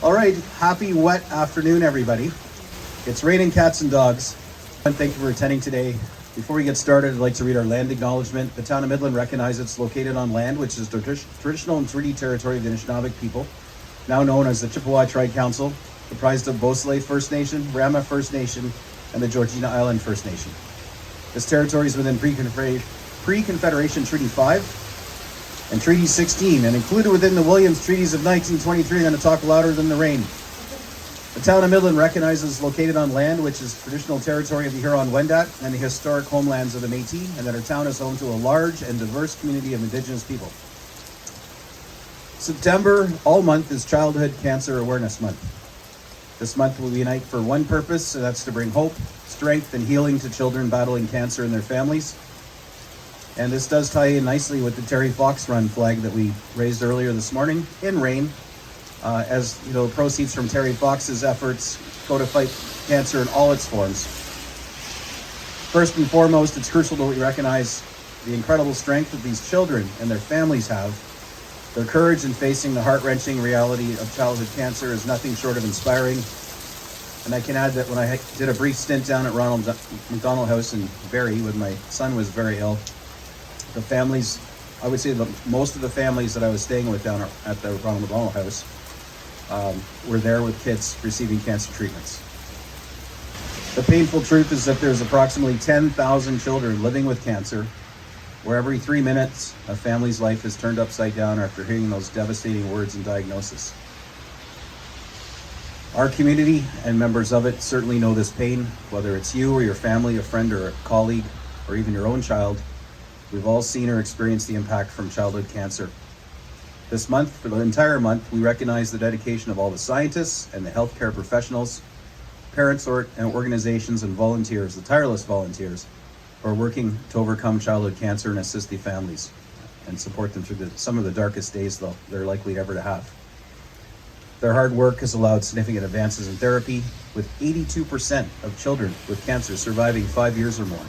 All right, happy wet afternoon, everybody. It's raining cats and dogs. And thank you for attending today. Before we get started, I'd like to read our land acknowledgement. The town of Midland recognizes it's located on land which is the traditional and treaty territory of the Anishinaabe people, now known as the Chippewa Tribe Council, comprised of Beausoleil First Nation, Rama First Nation, and the Georgina Island First Nation. This territory is within Pre-Confederation Treaty 5 and Treaty 16, and included within the Williams Treaties of 1923. I'm going to talk louder than the rain. The town of Midland recognizes it's located on land which is traditional territory of the Huron-Wendat and the historic homelands of the Métis, and that our town is home to a large and diverse community of Indigenous people. September, all month, is Childhood Cancer Awareness Month. This month will unite for one purpose, and that's to bring hope, strength, and healing to children battling cancer and their families. And this does tie in nicely with the Terry Fox Run flag that we raised earlier this morning in rain. As you know, proceeds from Terry Fox's efforts go to fight cancer in all its forms. First and foremost, it's crucial that we recognize the incredible strength that these children and their families have. Their courage in facing the heart-wrenching reality of childhood cancer is nothing short of inspiring. And I can add that when I did a brief stint down at Ronald McDonald House in Barrie when my son was very ill, the families, I would say most of the families that I was staying with down at the Ronald McDonald House were there with kids receiving cancer treatments. The painful truth is that there's approximately 10,000 children living with cancer, where every 3 minutes a family's life is turned upside down after hearing those devastating words and diagnosis. Our community and members of it certainly know this pain, whether it's you or your family, a friend or a colleague, or even your own child. We've all seen or experienced the impact from childhood cancer. This month, for the entire month, we recognize the dedication of all the scientists and the healthcare professionals, parents and organizations and volunteers, the tireless volunteers, who are working to overcome childhood cancer and assist the families and support them through some of the darkest days they're likely ever to have. Their hard work has allowed significant advances in therapy, with 82% of children with cancer surviving 5 years or more.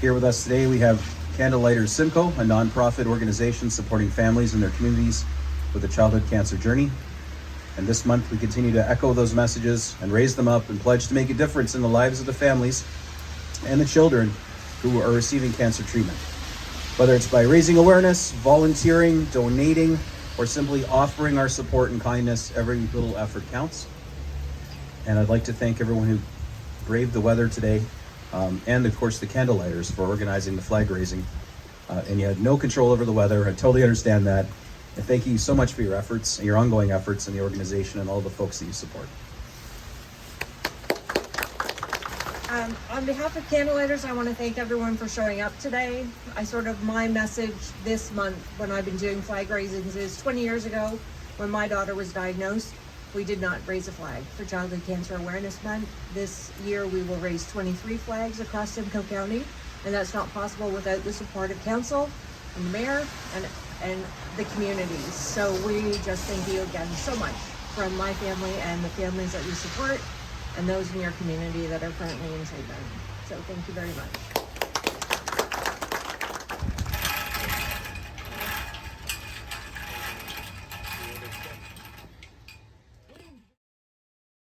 Here with us today, we have Candlelighters Simcoe, a nonprofit organization supporting families in their communities with a childhood cancer journey. And this month, we continue to echo those messages and raise them up and pledge to make a difference in the lives of the families and the children who are receiving cancer treatment. Whether it's by raising awareness, volunteering, donating, or simply offering our support and kindness, every little effort counts. And I'd like to thank everyone who braved the weather today, and of course the Candlelighters for organizing the flag raising. And you had no control over the weather. I totally understand that. And thank you so much for your efforts and your ongoing efforts in the organization and all the folks that you support. On behalf of Candlelighters, I want to thank everyone for showing up today. My message this month when I've been doing flag raisings is 20 years ago when my daughter was diagnosed, we did not raise a flag for Childhood Cancer Awareness Month. This year we will raise 23 flags across Simcoe County, and that's not possible without the support of council and the mayor and the communities. So we just thank you again so much from my family and the families that we support and those in your community that are currently in treatment. So thank you very much.